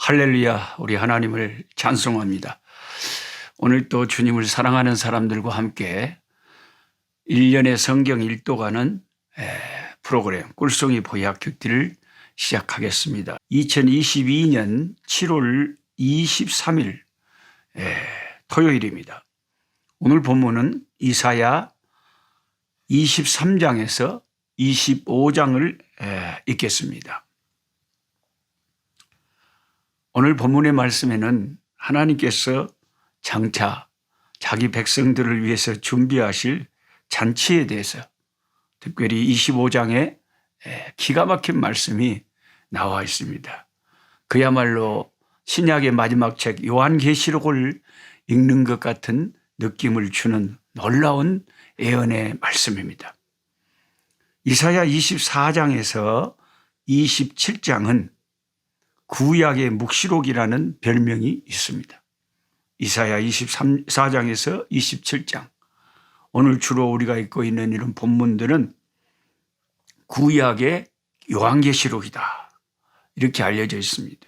할렐루야, 우리 하나님을 찬송합니다. 오늘 또 주님을 사랑하는 사람들과 함께 1년의 성경 일도가는 프로그램 꿀송이 보약 큐티를 시작하겠습니다. 2022년 7월 23일 토요일입니다. 오늘 본문은 이사야 23장에서 25장을 읽겠습니다. 오늘 본문의 말씀에는 하나님께서 장차 자기 백성들을 위해서 준비하실 잔치에 대해서 특별히 25장에 기가 막힌 말씀이 나와 있습니다. 그야말로 신약의 마지막 책 요한계시록을 읽는 것 같은 느낌을 주는 놀라운 예언의 말씀입니다. 이사야 24장에서 27장은 구약의 묵시록이라는 별명이 있습니다. 이사야 24장에서 27장. 오늘 주로 우리가 읽고 있는 이런 본문들은 구약의 요한계시록이다. 이렇게 알려져 있습니다.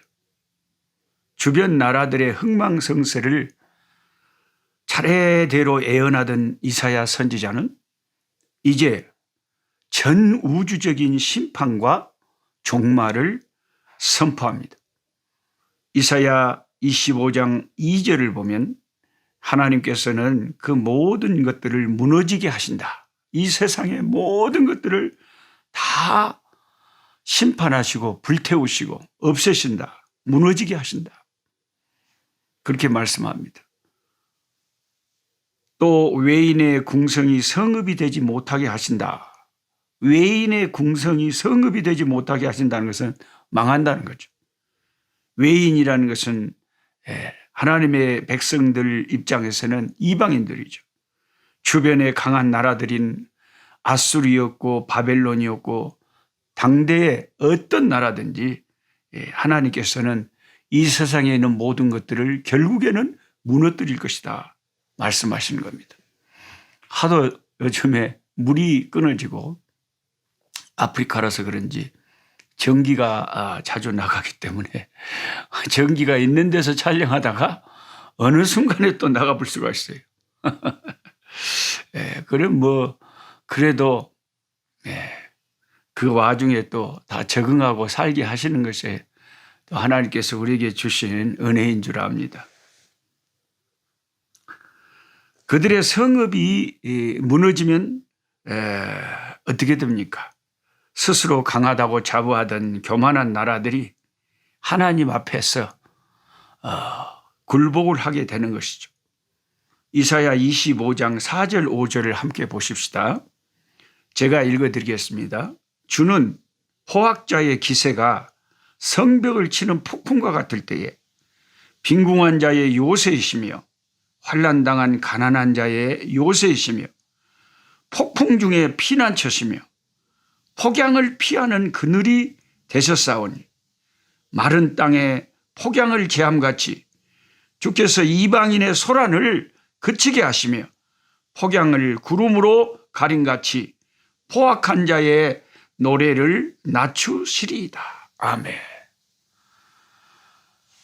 주변 나라들의 흥망성쇠를 차례대로 예언하던 이사야 선지자는 이제 전 우주적인 심판과 종말을 선포합니다. 이사야 25장 2절을 보면 하나님께서는 그 모든 것들을 무너지게 하신다. 이 세상의 모든 것들을 다 심판하시고 불태우시고 없애신다. 무너지게 하신다. 그렇게 말씀합니다. 또 외인의 궁성이 성읍이 되지 못하게 하신다. 외인의 궁성이 성읍이 되지 못하게 하신다는 것은 망한다는 거죠. 외인이라는 것은 하나님의 백성들 입장에서는 이방인들이죠. 주변에 강한 나라들인 아수르였고 바벨론이었고 당대의 어떤 나라든지 하나님께서는 이 세상에 있는 모든 것들을 결국에는 무너뜨릴 것이다 말씀하시는 겁니다. 하도 요즘에 물이 끊어지고 아프리카라서 그런지 전기가 자주 나가기 때문에 전기가 있는 데서 촬영하다가 어느 순간에 또 나가볼 수가 있어요. 그럼 그래도 그 와중에 또 다 적응하고 살게 하시는 것이 또 하나님께서 우리에게 주신 은혜인 줄 압니다. 그들의 성읍이 무너지면 어떻게 됩니까? 스스로 강하다고 자부하던 교만한 나라들이 하나님 앞에서 굴복을 하게 되는 것이죠. 이사야 25장 4절 5절을 함께 보십시다. 제가 읽어드리겠습니다. 주는 포악자의 기세가 성벽을 치는 폭풍과 같을 때에 빈궁한 자의 요새이시며 환난당한 가난한 자의 요새이시며 폭풍 중에 피난처시며 폭양을 피하는 그늘이 되셨사오니 마른 땅에 폭양을 제함같이 주께서 이방인의 소란을 그치게 하시며 폭양을 구름으로 가림같이 포악한 자의 노래를 낮추시리이다. 아멘.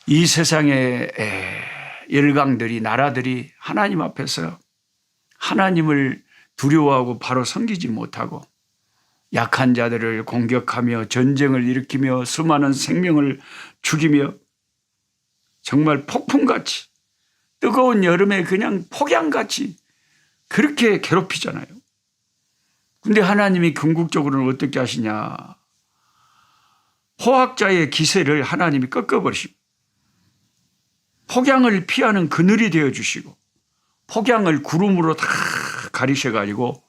이 세상의 열강들이 나라들이 하나님 앞에서 하나님을 두려워하고 바로 섬기지 못하고 약한 자들을 공격하며 전쟁을 일으키며 수많은 생명을 죽이며 정말 폭풍같이 뜨거운 여름에 그냥 폭양같이 그렇게 괴롭히잖아요. 근데 하나님이 궁극적으로는 어떻게 하시냐. 포악자의 기세를 하나님이 꺾어버리시고 폭양을 피하는 그늘이 되어주시고 폭양을 구름으로 다 가리셔가지고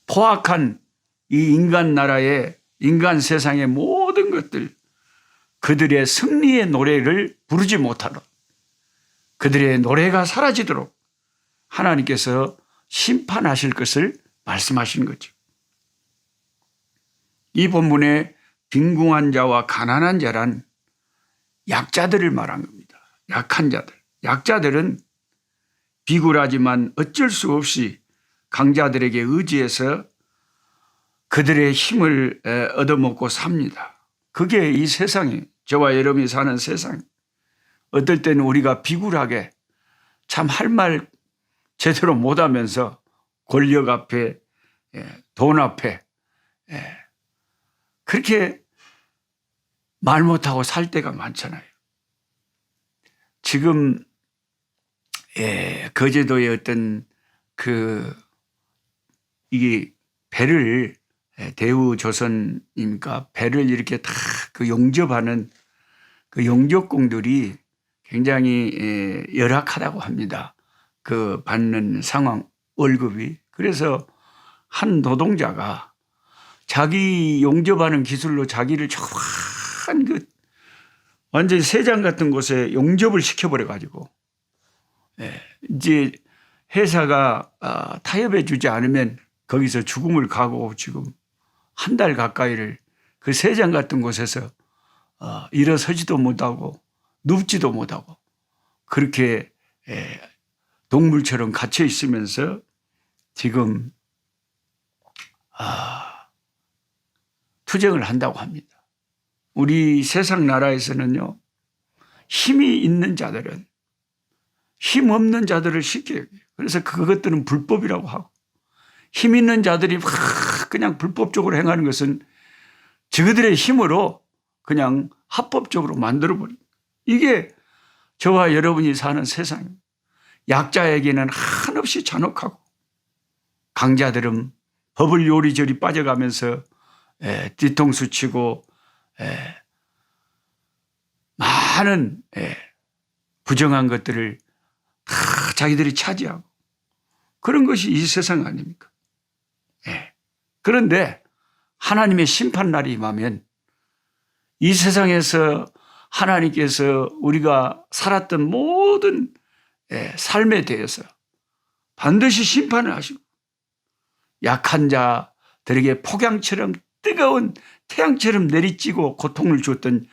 포악한 이 인간 나라의 인간 세상의 모든 것들 그들의 승리의 노래를 부르지 못하도록 그들의 노래가 사라지도록 하나님께서 심판하실 것을 말씀하시는 거죠. 이 본문에 빈궁한 자와 가난한 자란 약자들을 말한 겁니다. 약한 자들. 약자들은 비굴하지만 어쩔 수 없이 강자들에게 의지해서 그들의 힘을 얻어먹고 삽니다. 그게 이 세상이 저와 여러분이 사는 세상. 어떨 때는 우리가 비굴하게 참 할 말 제대로 못하면서 권력 앞에, 돈 앞에 그렇게 말 못하고 살 때가 많잖아요. 지금 거제도의 어떤 이게 배를 대우조선입니까? 배를 이렇게 다 그 용접하는 그 용접공들이 굉장히 열악하다고 합니다. 그 받는 상황, 월급이. 그래서 한 노동자가 자기 용접하는 기술로 자기를 조그만 완전히 세장 같은 곳에 용접을 시켜버려 가지고 이제 회사가 타협해 주지 않으면 거기서 죽음을 각오하고 지금 한 달 가까이를 그 세장 같은 곳에서 일어서지도 못하고 눕지도 못하고 그렇게 동물처럼 갇혀 있으면서 지금 투쟁을 한다고 합니다. 우리 세상 나라에서는요, 힘이 있는 자들은 힘 없는 자들을 시켜요. 그래서 그것들은 불법이라고 하고, 힘 있는 자들이 막 그냥 불법적으로 행하는 것은 저들의 힘으로 그냥 합법적으로 만들어버립니다. 이게 저와 여러분이 사는 세상입니다. 약자에게는 한없이 잔혹하고 강자들은 법을 요리조리 빠져가면서 뒤통수 치고 많은 부정한 것들을 다 자기들이 차지하고 그런 것이 이 세상 아닙니까? 그런데 하나님의 심판날이 임하면 이 세상에서 하나님께서 우리가 살았던 모든 삶에 대해서 반드시 심판을 하시고 약한 자들에게 폭양처럼 뜨거운 태양처럼 내리쬐고 고통을 줬던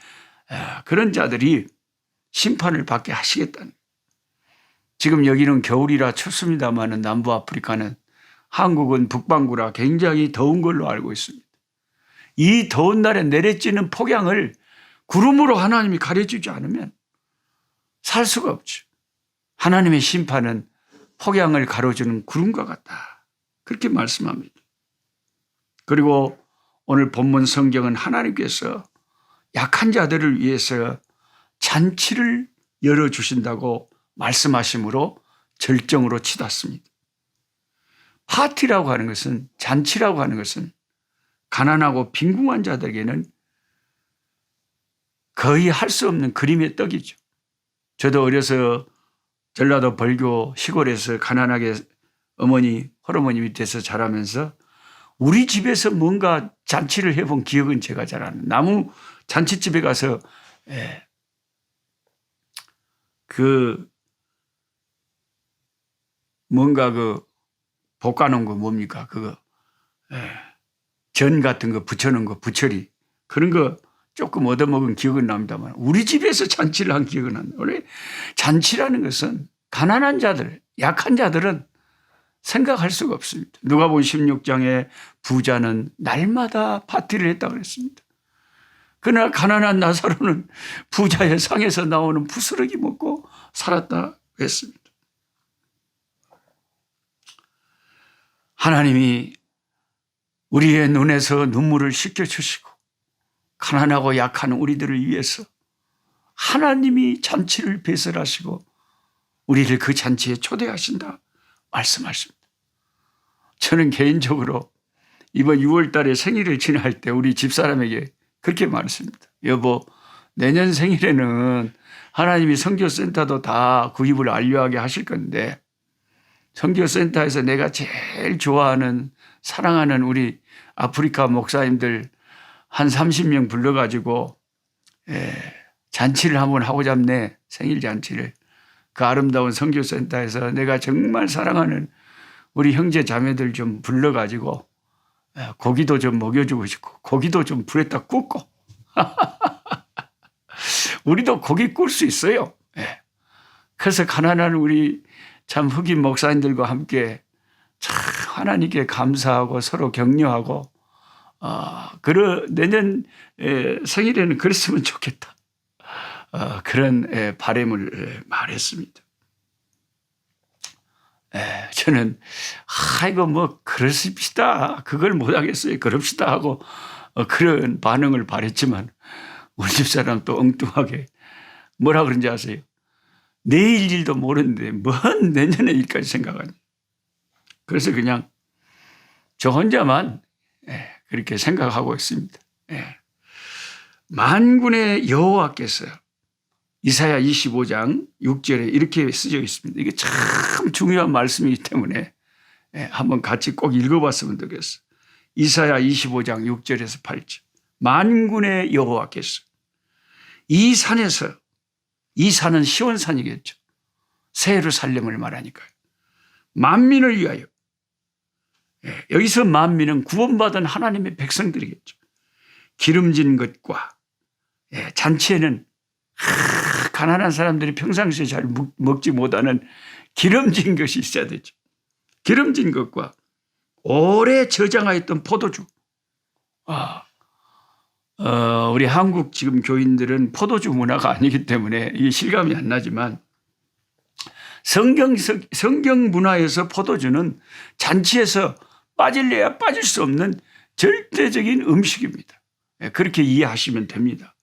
그런 자들이 심판을 받게 하시겠다는. 지금 여기는 겨울이라 춥습니다만 남부 아프리카는 한국은 북반구라 굉장히 더운 걸로 알고 있습니다. 이 더운 날에 내려지는 폭양을 구름으로 하나님이 가려주지 않으면 살 수가 없죠. 하나님의 심판은 폭양을 가로주는 구름과 같다. 그렇게 말씀합니다. 그리고 오늘 본문 성경은 하나님께서 약한 자들을 위해서 잔치를 열어주신다고 말씀하심으로 절정으로 치닫습니다. 파티라고 하는 것은, 잔치라고 하는 것은 가난하고 빈궁한 자들에게는 거의 할 수 없는 그림의 떡이죠. 저도 어려서 전라도 벌교 시골에서 가난하게 어머니, 홀어머니 밑에서 자라면서 우리 집에서 뭔가 잔치를 해본 기억은 제가 잘 안 나요. 나무 잔치집에 가서 뭔가 볶아놓은 거 뭡니까? 전 같은 거 붙여놓은 거, 부처리. 그런 거 조금 얻어먹은 기억은 납니다만 우리 집에서 잔치를 한 기억은 안 나요. 원래 잔치라는 것은 가난한 자들, 약한 자들은 생각할 수가 없습니다. 누가복음 16장에 부자는 날마다 파티를 했다고 그랬습니다. 그러나 가난한 나사로는 부자의 상에서 나오는 부스러기 먹고 살았다 했습니다. 하나님이 우리의 눈에서 눈물을 씻겨주시고 가난하고 약한 우리들을 위해서 하나님이 잔치를 배설하시고 우리를 그 잔치에 초대하신다 말씀하십니다. 저는 개인적으로 이번 6월 달에 생일을 지날 때 우리 집사람에게 그렇게 말했습니다. 여보, 내년 생일에는 하나님이 선교센터도 다 구입을 완료하게 하실 건데 선교센터에서 내가 제일 좋아하는 사랑하는 우리 아프리카 목사님들 한 30명 불러가지고 잔치를 한번 하고자 합네. 생일 잔치를. 그 아름다운 선교센터에서 내가 정말 사랑하는 우리 형제 자매들 좀 불러가지고 고기도 좀 먹여주고 싶고 고기도 좀 불에다 굽고 우리도 고기 꿀 수 있어요. 그래서 가난한 우리 참 흑인 목사님들과 함께 참 하나님께 감사하고 서로 격려하고 내년 생일에는 그랬으면 좋겠다. 그런 바람을 말했습니다. 저는 이거 뭐 그럽시다. 그걸 못하겠어요. 그럽시다 하고 그런 반응을 바랬지만 우리 집사람 또 엉뚱하게 뭐라 그런지 아세요? 내일 일도 모르는데 뭔 내년의 일까지 생각하니. 그래서 그냥 저 혼자만 그렇게 생각하고 있습니다. 만군의 여호와께서 이사야 25장 6절에 이렇게 쓰여 있습니다. 이게 참 중요한 말씀이기 때문에 한번 같이 꼭 읽어봤으면 좋겠어요. 이사야 25장 6절에서 8절. 만군의 여호와께서 이 산에서, 이 산은 시온산이겠죠. 새 예루살렘을 말하니까요. 만민을 위하여. 여기서 만민은 구원받은 하나님의 백성들이겠죠. 기름진 것과 잔치에는 가난한 사람들이 평상시에 잘 먹지 못하는 기름진 것이 있어야 되죠. 기름진 것과 오래 저장하였던 포도주. 우리 한국 지금 교인들은 포도주 문화가 아니기 때문에 이게 실감이 안 나지만 성경 문화에서 포도주는 잔치에서 빠질래야 빠질 수 없는 절대적인 음식입니다. 그렇게 이해하시면 됩니다.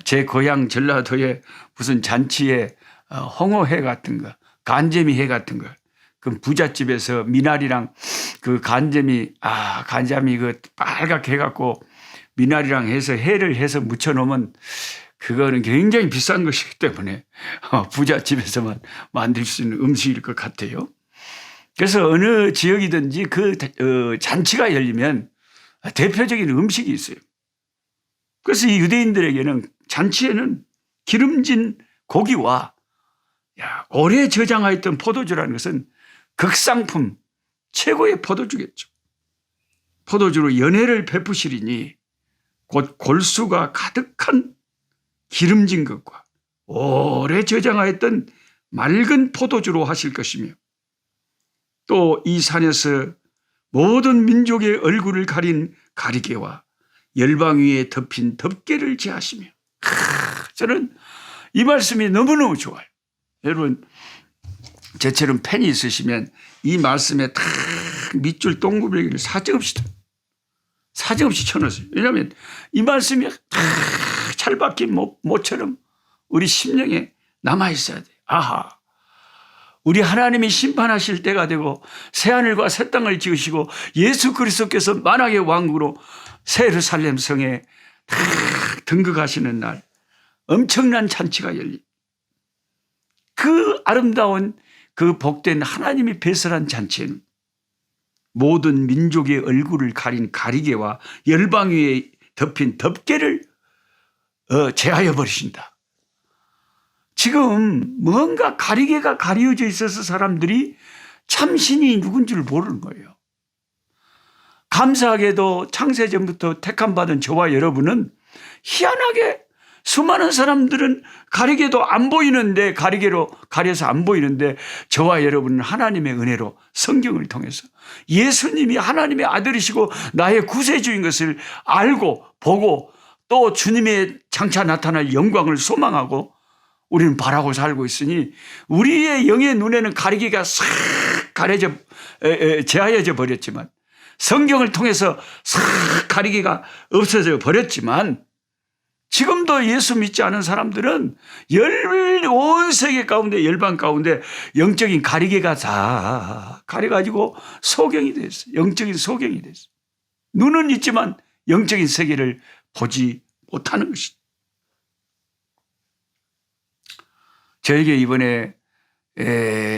제 고향 전라도에 무슨 잔치에 홍어회 같은 거, 간재미회 같은 거, 그 부잣집에서 미나리랑 그 간재미 그 빨갛게 해갖고 미나리랑 해서 회를 해서 묻혀놓으면 그거는 굉장히 비싼 것이기 때문에 부잣집에서만 만들 수 있는 음식일 것 같아요. 그래서 어느 지역이든지 그 잔치가 열리면 대표적인 음식이 있어요. 그래서 이 유대인들에게는 잔치에는 기름진 고기와 오래 저장하였던 포도주라는 것은 극상품, 최고의 포도주겠죠. 포도주로 연회를 베푸시리니 곧 골수가 가득한 기름진 것과 오래 저장하였던 맑은 포도주로 하실 것이며 또 이 산에서 모든 민족의 얼굴을 가린 가리개와 열방 위에 덮인 덮개를 제하시며. 저는 이 말씀이 너무너무 좋아요. 여러분 저처럼 펜이 있으시면 이 말씀에 다 밑줄 동그라미를 사정없이 쳐넣으세요. 왜냐하면 이 말씀이 다 찰박힌 모처럼 우리 심령에 남아있어야 돼요. 우리 하나님이 심판하실 때가 되고 새하늘과 새 땅을 지으시고 예수 그리스도께서 만왕의 왕으로 새 예루살렘 성에 다 등극하시는 날 엄청난 잔치가 열린 그 아름다운 그 복된 하나님이 배설한 잔치에는 모든 민족의 얼굴을 가린 가리개와 열방 위에 덮인 덮개를 제하여 버리신다. 지금 뭔가 가리개가 가려져 있어서 사람들이 참신이 누군 줄 모르는 거예요. 감사하게도 창세전부터 택함받은 저와 여러분은 희한하게 수많은 사람들은 가리개도 안 보이는데 가리개로 가려서 안 보이는데 저와 여러분은 하나님의 은혜로 성경을 통해서 예수님이 하나님의 아들이시고 나의 구세주인 것을 알고 보고 또 주님의 장차 나타날 영광을 소망하고 우리는 바라고 살고 있으니 우리의 영의 눈에는 가리개가 싹 제하여져 버렸지만 성경을 통해서 싹 가리개가 없어져 버렸지만 지금도 예수 믿지 않은 사람들은 온 세계 가운데 열방 가운데 영적인 가리개가 다 가려가지고 소경이 됐어요. 영적인 소경이 됐어요. 눈은 있지만 영적인 세계를 보지 못하는 것이죠. 저에게 이번에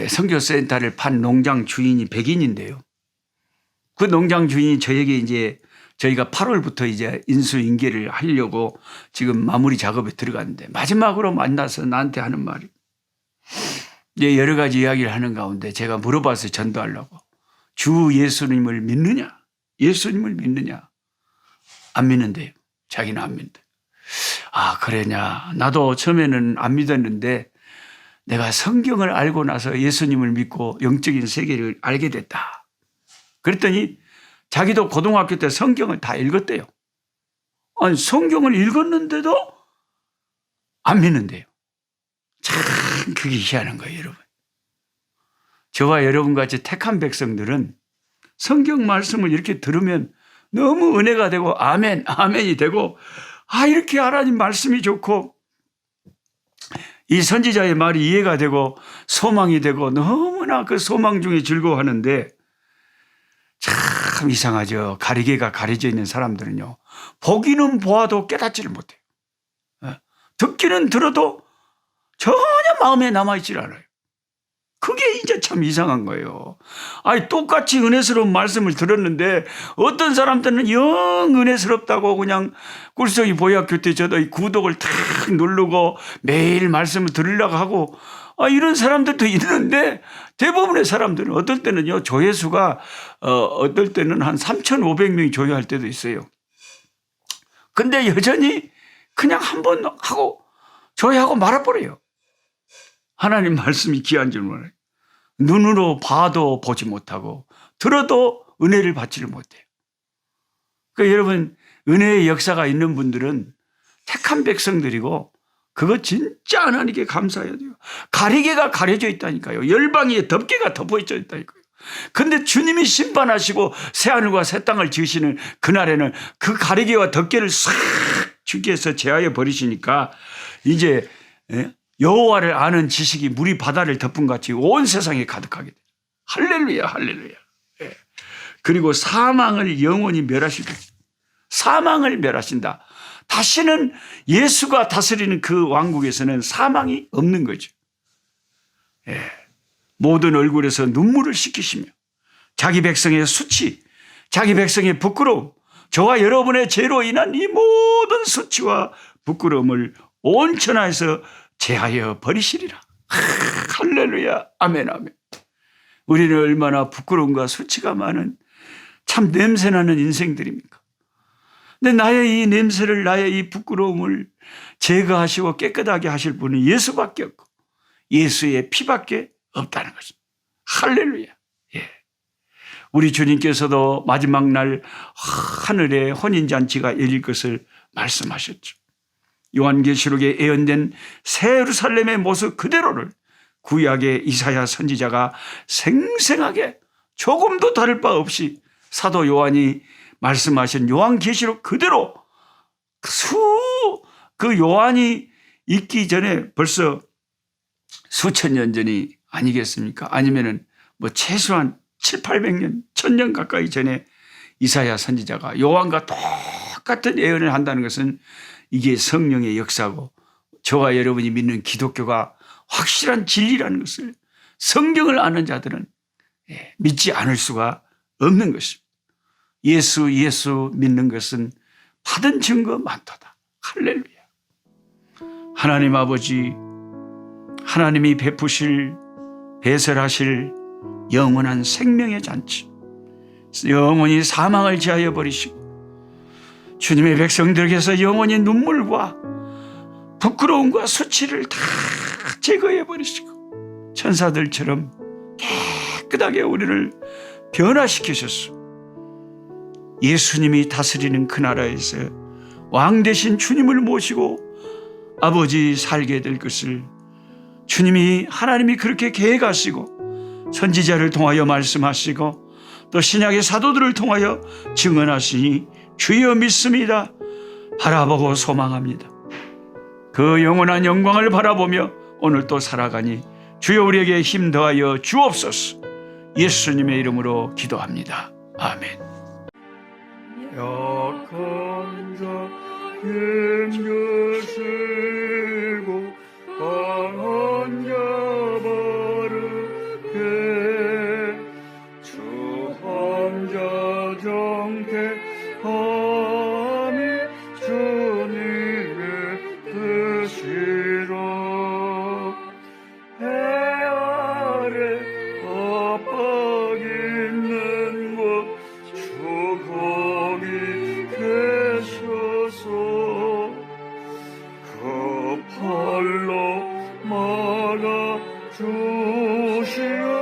선교센터를 판 농장 주인이 백인인데요. 그 농장 주인이 저에게 이제 저희가 8월부터 이제 인수인계를 하려고 지금 마무리 작업에 들어갔는데 마지막으로 만나서 나한테 하는 말이 이제 여러 가지 이야기를 하는 가운데 제가 물어봐서 전도하려고 주 예수님을 믿느냐? 예수님을 믿느냐? 안 믿는데요. 자기는 안 믿는데. 그러냐. 나도 처음에는 안 믿었는데 내가 성경을 알고 나서 예수님을 믿고 영적인 세계를 알게 됐다. 그랬더니 자기도 고등학교 때 성경을 다 읽었대요. 아니, 성경을 읽었는데도 안 믿는데요. 참 그게 희한한 거예요, 여러분. 저와 여러분같이 택한 백성들은 성경 말씀을 이렇게 들으면 너무 은혜가 되고 아멘, 아멘이 되고 이렇게 하나님 말씀이 좋고 이 선지자의 말이 이해가 되고 소망이 되고 너무나 그 소망 중에 즐거워하는데 참 이상하죠. 가리개가 가려져 있는 사람들은요. 보기는 보아도 깨닫지를 못해요. 듣기는 들어도 전혀 마음에 남아있질 않아요. 그게 이제 참 이상한 거예요. 똑같이 은혜스러운 말씀을 들었는데 어떤 사람들은 영 은혜스럽다고 그냥 꿀송이 보약교 때 저도 이 구독을 탁 누르고 매일 말씀을 들으려고 하고 이런 사람들도 있는데 대부분의 사람들은 어떨 때는요 조회수가 어떨 때는 한 3,500명이 조회할 때도 있어요. 근데 여전히 그냥 한 번 하고 조회하고 말아버려요. 하나님 말씀이 귀한 줄 몰라요. 눈으로 봐도 보지 못하고 들어도 은혜를 받지를 못해요. 그러니까 여러분 은혜의 역사가 있는 분들은 택한 백성들이고 그거 진짜 하나님께 감사해야 돼요. 가리개가 가려져 있다니까요. 열방에 덮개가 덮어져 있다니까요. 근데 주님이 심판하시고 새하늘과 새 땅을 지으시는 그날에는 그 가리개와 덮개를 싹 주께서 제하여 버리시니까 이제 여호와를 아는 지식이 물이 바다를 덮은 같이 온 세상에 가득하게 돼요. 할렐루야, 할렐루야. 그리고 사망을 영원히 멸하시고 사망을 멸하신다. 다시는 예수가 다스리는 그 왕국에서는 사망이 없는 거죠. 모든 얼굴에서 눈물을 씻기시며 자기 백성의 수치, 자기 백성의 부끄러움, 저와 여러분의 죄로 인한 이 모든 수치와 부끄러움을 온 천하에서 제하여 버리시리라. 할렐루야. 아멘, 아멘. 우리는 얼마나 부끄러움과 수치가 많은 참 냄새나는 인생들입니까? 근데 나의 이 냄새를, 나의 이 부끄러움을 제거하시고 깨끗하게 하실 분은 예수밖에 없고 예수의 피밖에 없다는 것입니다. 할렐루야. 우리 주님께서도 마지막 날 하늘에 혼인잔치가 열릴 것을 말씀하셨죠. 요한계시록에 예언된 새 예루살렘의 모습 그대로를 구약의 이사야 선지자가 생생하게 조금도 다를 바 없이 사도 요한이 말씀하신 요한계시록 그대로 그 요한이 있기 전에 수천 년 전이 아니겠습니까? 아니면은 최소한 700~800년, 1000년 가까이 전에 이사야 선지자가 요한과 똑같은 예언을 한다는 것은 이게 성령의 역사고 저와 여러분이 믿는 기독교가 확실한 진리라는 것을 성경을 아는 자들은 믿지 않을 수가 없는 것입니다. 예수 믿는 것은 받은 증거 많도다. 할렐루야. 하나님 아버지, 하나님이 배설하실 영원한 생명의 잔치, 영원히 사망을 제하여 버리시고 주님의 백성들에게서 영원히 눈물과 부끄러움과 수치를 다 제거해 버리시고 천사들처럼 깨끗하게 우리를 변화시키셨소. 예수님이 다스리는 그 나라에서 왕 되신 주님을 모시고 아버지 살게 될 것을 하나님이 그렇게 계획하시고 선지자를 통하여 말씀하시고 또 신약의 사도들을 통하여 증언하시니 주여 믿습니다. 바라보고 소망합니다. 그 영원한 영광을 바라보며 오늘 또 살아가니 주여 우리에게 힘 더하여 주옵소서. 예수님의 이름으로 기도합니다. 아멘. 약한 자 힘주시고 강한 자 바르게 주함자 정택함이 주님의 뜻이라. 해 아래 압박 있는 곳 주 거기 계셔서 그 팔로 막아 주시오.